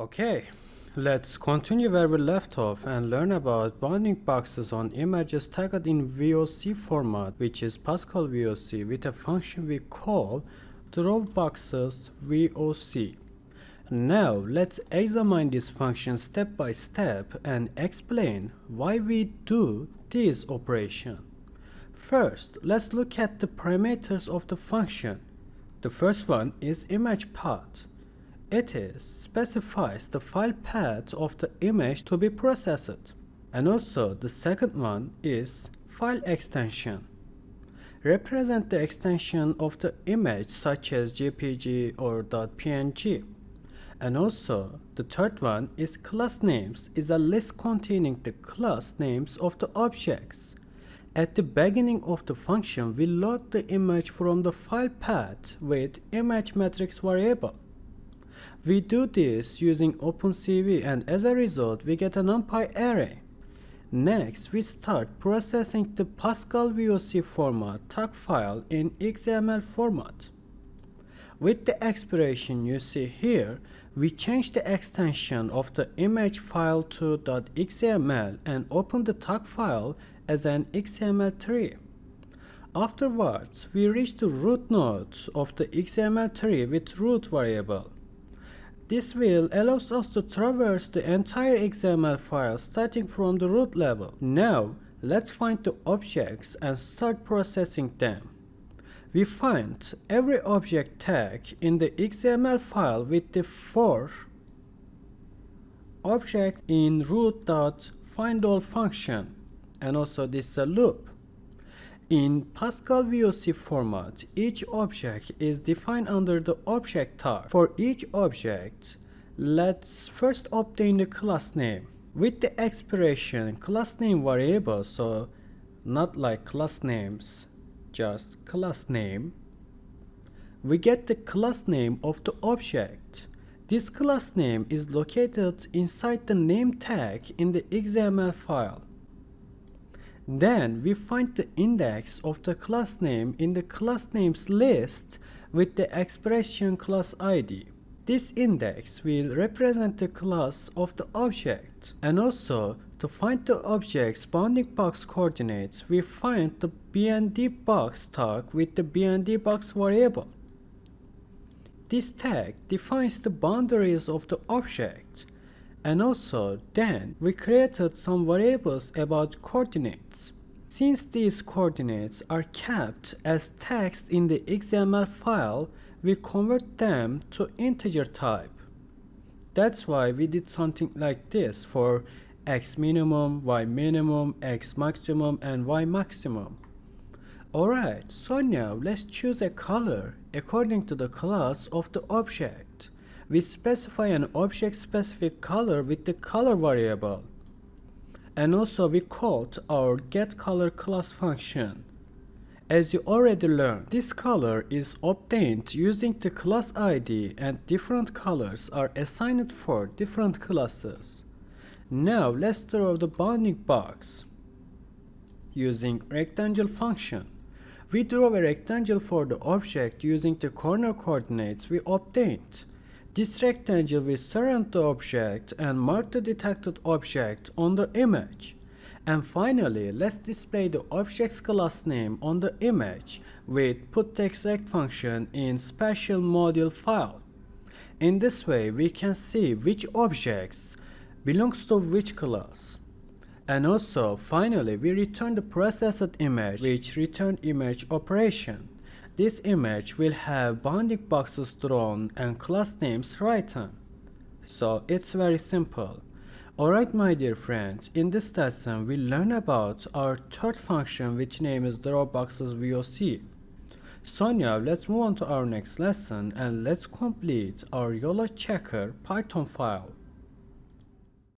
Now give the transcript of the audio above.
Okay, let's continue where we left off and learn about bounding boxes on images tagged in VOC format, which is Pascal VOC, with a function we call drawBoxes VOC. Now let's examine this function step by step and explain why we do this operation. First, let's look at the parameters of the function. The first one is image path. It specifies the file path of the image to be processed. And also the second one is file extension. Represent the extension of the image such as JPG or .png. And also the third one is class names, is a list containing the class names of the objects. At the beginning of the function, we load the image from the file path with image matrix variable. We do this using OpenCV, and as a result we get a NumPy array. Next, we start processing the Pascal VOC format tag file in XML format. With the expiration you see here, we change the extension of the image file to .xml and open the tag file as an XML3. Afterwards, we reach the root node of the XML3 with root variable. This will allows us to traverse the entire XML file starting from the root level. Now, let's find the objects and start processing them. We find every object tag in the XML file with the for object in root.findAll function, and also this is a loop. In Pascal VOC format, each object is defined under the object tag. For each object, let's first obtain the class name. With the expiration class name variable, so not like class names, just class name, we get the class name of the object. This class name is located inside the name tag in the XML file. Then we find the index of the class name in the class names list with the expression class ID. This index will represent the class of the object. And also, to find the object's bounding box coordinates, we find the BNDBox tag with the BNDBox variable. This tag defines the boundaries of the object. And also, then we created some variables about coordinates. Since these coordinates are kept as text in the XML file, we convert them to integer type. That's why we did something like this for x minimum, y minimum, x maximum, and y maximum. Alright, so now let's choose a color according to the class of the object. We specify an object-specific color with the color variable. And also we called our getColor class function. As you already learned, this color is obtained using the class ID, and different colors are assigned for different classes. Now let's draw the bounding box. Using rectangle function, we draw a rectangle for the object using the corner coordinates we obtained. This rectangle will surround the object and mark the detected object on the image. And finally, let's display the object's class name on the image with putTextRect function in special module file. In this way, we can see which objects belongs to which class. And also, finally, we return the processed image, which return image operation. This image will have bounding boxes drawn and class names written. So it's very simple. Alright my dear friends, in this lesson we learn about our third function, which name is drawBoxes VOC. So now let's move on to our next lesson and let's complete our YOLO checker Python file.